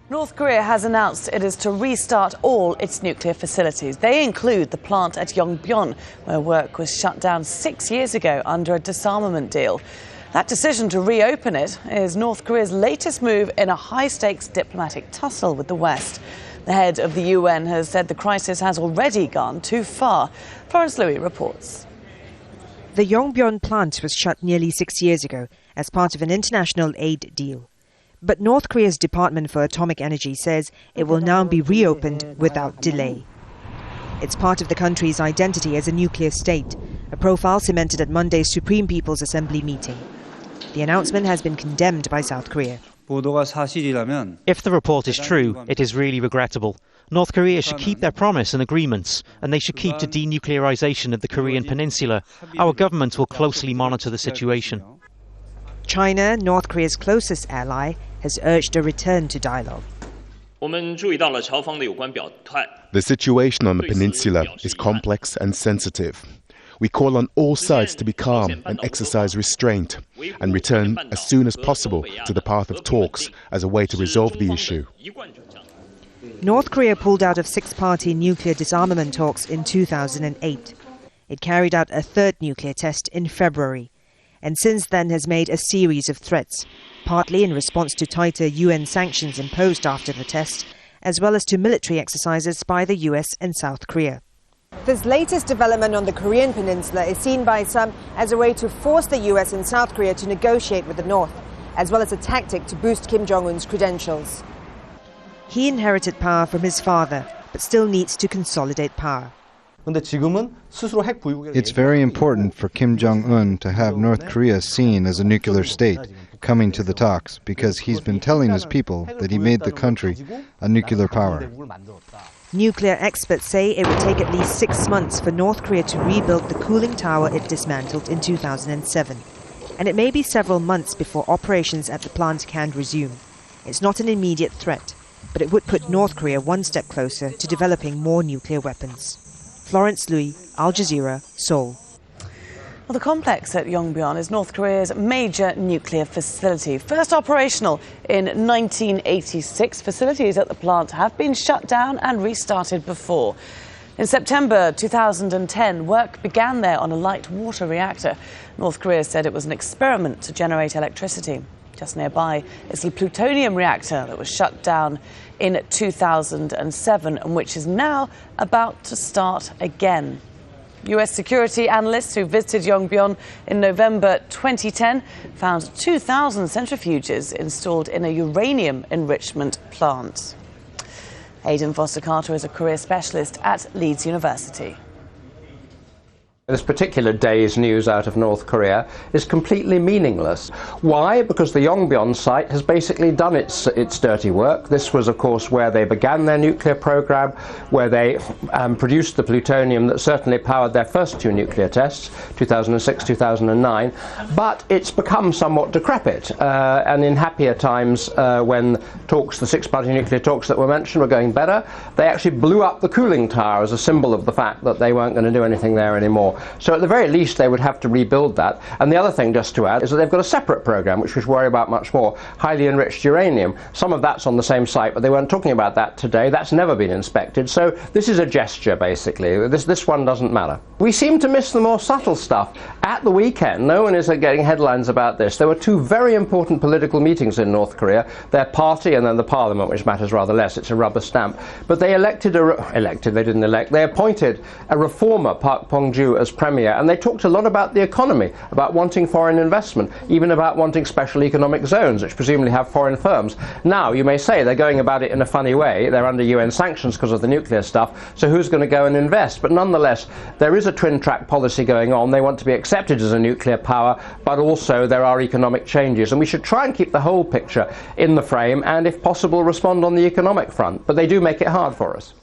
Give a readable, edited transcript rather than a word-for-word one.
North Korea has announced it is to restart all its nuclear facilities. They include the plant at Yongbyon, where work was shut down 6 years ago under a disarmament deal. That decision to reopen it is North Korea's latest move in a high-stakes diplomatic tussle with the West. The head of the UN has said the crisis has already gone too far. Florence Looi reports. The Yongbyon plant was shut nearly 6 years ago as part of an international aid deal. But North Korea's Department for Atomic Energy says it will now be reopened without delay. It's part of the country's identity as a nuclear state, a profile cemented at Monday's Supreme People's Assembly meeting. The announcement has been condemned by South Korea. If the report is true, it is really regrettable. North Korea should keep their promise and agreements, and they should keep to denuclearization of the Korean peninsula. Our government will closely monitor the situation. China, North Korea's closest ally, has urged a return to dialogue. The situation on the peninsula is complex and sensitive. We call on all sides to be calm and exercise restraint and return as soon as possible to the path of talks as a way to resolve the issue. North Korea pulled out of six-party nuclear disarmament talks in 2008. It carried out a third nuclear test in February, and since then has made a series of threats, partly in response to tighter UN sanctions imposed after the test, as well as to military exercises by the US and South Korea. This latest development on the Korean peninsula is seen by some as a way to force the US and South Korea to negotiate with the North, as well as a tactic to boost Kim Jong-un's credentials. He inherited power from his father, but still needs to consolidate power. It's very important for Kim Jong-un to have North Korea seen as a nuclear state coming to the talks, because he's been telling his people that he made the country a nuclear power. Nuclear experts say it would take at least 6 months for North Korea to rebuild the cooling tower it dismantled in 2007. And it may be several months before operations at the plant can resume. It's not an immediate threat, but it would put North Korea one step closer to developing more nuclear weapons. Florence Looi, Al Jazeera, Seoul. Well, the complex at Yongbyon is North Korea's major nuclear facility. First operational in 1986, facilities at the plant have been shut down and restarted before. In September 2010, work began there on a light water reactor. North Korea said it was an experiment to generate electricity. Just nearby is the plutonium reactor that was shut down in 2007 and which is now about to start again. US security analysts who visited Yongbyon in November 2010 found 2,000 centrifuges installed in a uranium enrichment plant. Aidan Foster-Carter is a career specialist at Leeds University. This particular day's news out of North Korea is completely meaningless. Why? Because the Yongbyon site has basically done its dirty work. This was, of course, where they began their nuclear program, where they produced the plutonium that certainly powered their first two nuclear tests, 2006, 2009. But it's become somewhat decrepit. And in happier times, when talks, the six-party nuclear talks that were mentioned were going better, they actually blew up the cooling tower as a symbol of the fact that they weren't going to do anything there anymore. So at the very least they would have to rebuild that. And the other thing, just to add, is that they've got a separate program which we should worry about much more, highly enriched uranium. Some of that's on the same site, but they weren't talking about that today. That's never been inspected. So this is a gesture, basically. This one doesn't matter. We seem to miss the more subtle stuff. At the weekend, no one is getting headlines about this. There were two very important political meetings in North Korea, their party and then the parliament, which matters rather less. It's a rubber stamp. But they they appointed a reformer, Park Pong-ju, as premier, and they talked a lot about the economy, about wanting foreign investment, even about wanting special economic zones, which presumably have foreign firms. Now, you may say they're going about it in a funny way. They're under UN sanctions because of the nuclear stuff, so who's going to go and invest? But nonetheless, there is a twin-track policy going on. They want to be accepted as a nuclear power, but also there are economic changes, and we should try and keep the whole picture in the frame and, if possible, respond on the economic front. But they do make it hard for us.